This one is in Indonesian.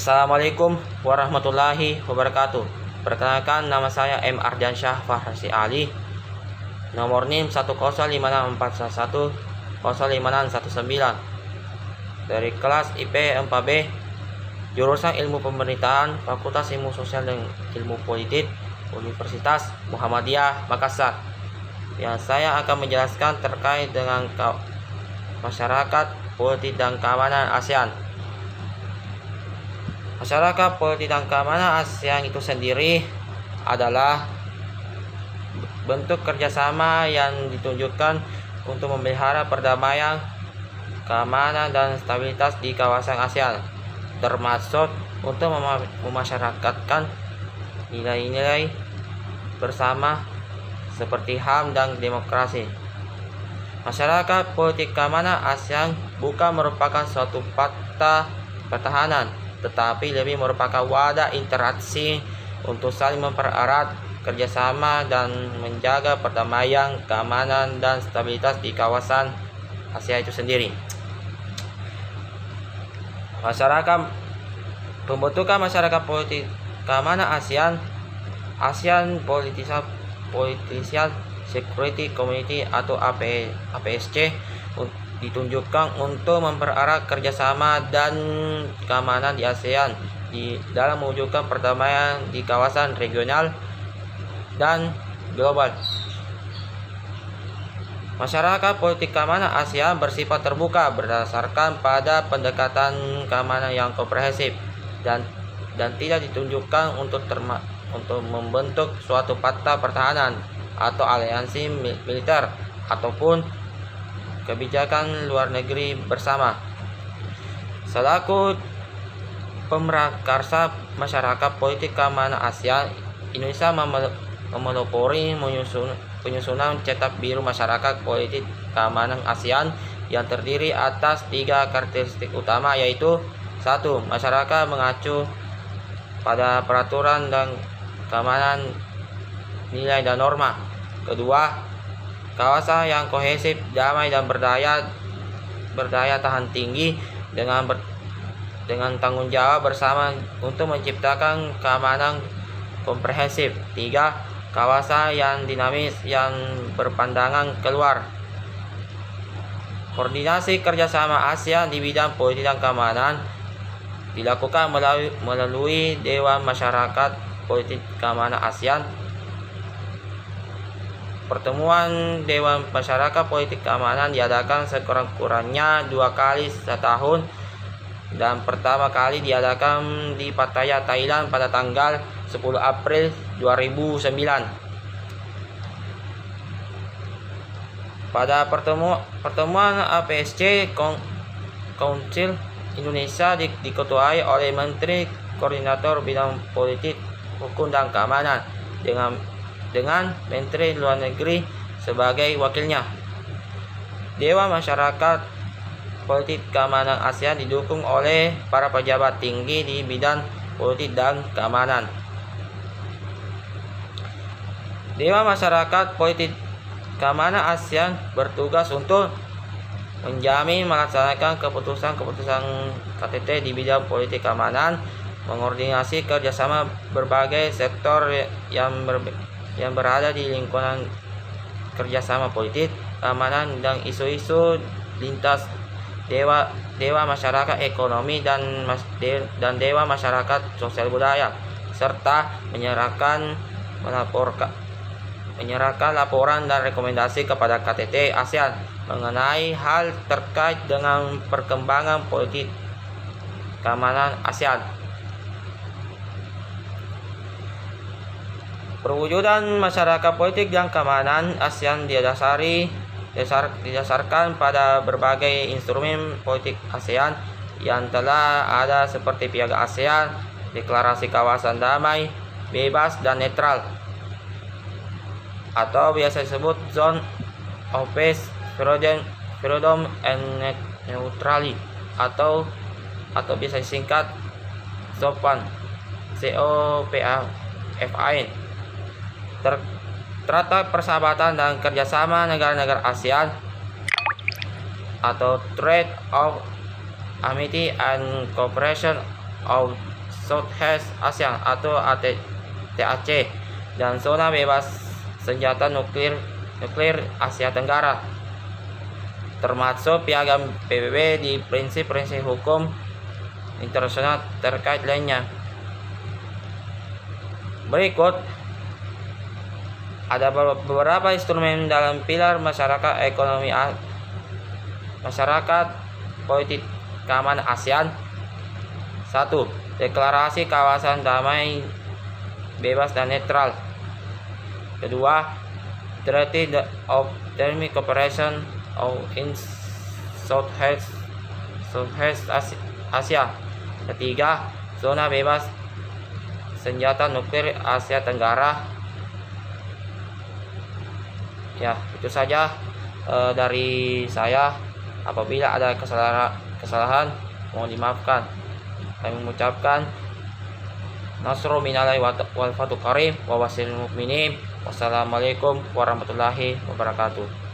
Assalamualaikum warahmatullahi wabarakatuh. Perkenalkan, nama saya M. Ardiansyah Fahrasi Ali. Nomor NIM 1056411 dari kelas IP 4B, jurusan Ilmu Pemerintahan, Fakultas Ilmu Sosial dan Ilmu Politik, Universitas Muhammadiyah Makassar. Yang saya akan menjelaskan terkait dengan masyarakat, politik dan keamanan ASEAN. Masyarakat, politik dan keamanan ASEAN itu sendiri adalah bentuk kerjasama yang ditunjukkan untuk memelihara perdamaian, keamanan, dan stabilitas di kawasan ASEAN, termasuk untuk memasyarakatkan nilai-nilai bersama seperti HAM dan demokrasi. Masyarakat, politik, keamanan ASEAN bukan merupakan suatu fakta pertahanan, tetapi lebih merupakan wadah interaksi untuk saling mempererat kerjasama dan menjaga perdamaian, keamanan, dan stabilitas di kawasan ASEAN itu sendiri. Pembentukan masyarakat politik keamanan ASEAN Political Security Community atau APSC ditunjukkan untuk mempererat kerjasama dan keamanan di ASEAN dalam mewujudkan perdamaian di kawasan regional dan global. Masyarakat politik keamanan ASEAN bersifat terbuka berdasarkan pada pendekatan keamanan yang komprehensif dan tidak ditunjukkan untuk membentuk suatu fakta pertahanan atau aliansi militer ataupun kebijakan luar negeri bersama. Selaku pemrakarsa masyarakat politik keamanan ASEAN, Indonesia memelopori penyusunan cetak biru masyarakat politik keamanan ASEAN yang terdiri atas 3 karakteristik utama, yaitu 1. Masyarakat mengacu pada peraturan dan keamanan nilai dan norma. 2. Kawasan yang kohesif, damai, dan berdaya tahan tinggi dengan tanggung jawab bersama untuk menciptakan keamanan komprehensif. 3. Kawasan yang dinamis yang berpandangan keluar. Koordinasi kerjasama ASEAN di bidang politik dan keamanan dilakukan melalui Dewan Masyarakat Politik Keamanan ASEAN. Pertemuan Dewan Masyarakat Politik Keamanan diadakan sekurang-kurangnya 2 kali setahun, dan pertama kali diadakan di Pattaya, Thailand pada tanggal 10 April 2009. Pada pertemuan APSC, Council Indonesia diketuai oleh Menteri Koordinator Bidang Politik, Hukum, dan Keamanan dengan Menteri Luar Negeri sebagai wakilnya. Dewan Masyarakat Politik Keamanan ASEAN didukung oleh para pejabat tinggi di bidang politik dan keamanan. Dewan Masyarakat Politik Keamanan ASEAN bertugas untuk menjamin melaksanakan keputusan-keputusan KTT di bidang politik keamanan, mengordinasi kerjasama berbagai sektor yang berada di lingkungan kerjasama politik, keamanan, dan isu-isu lintas Dewa Masyarakat Ekonomi dan Dewa Masyarakat Sosial Budaya, serta menyerahkan laporan dan rekomendasi kepada KTT ASEAN mengenai hal terkait dengan perkembangan politik keamanan ASEAN. Perwujudan masyarakat politik dan keamanan ASEAN didasarkan pada berbagai instrumen politik ASEAN yang telah ada seperti Piagam ASEAN, Deklarasi Kawasan Damai, Bebas, dan Netral, atau biasa disebut Zone of Peace, Freedom and Neutrality, atau bisa disingkat ZOPAN, COPAFAN. Traktat Persahabatan dan Kerjasama Negara-negara ASEAN atau Treaty of Amity and Cooperation of Southeast Asia atau TAC, dan zona bebas senjata nuklir Asia Tenggara, termasuk piagam PBB di prinsip-prinsip hukum internasional terkait lainnya. Berikut ada beberapa instrumen dalam pilar masyarakat politik keamanan ASEAN. 1. Deklarasi kawasan damai, bebas dan netral. Kedua, Treaty of Economic Cooperation in Southeast Asia. Ketiga, zona bebas senjata nuklir Asia Tenggara. Ya, itu saja dari saya. Apabila ada kesalahan, mohon dimaafkan. Kami mengucapkan Nasru minallai wal fatu karim wa wasil mu'minin. Wassalamualaikum warahmatullahi wabarakatuh.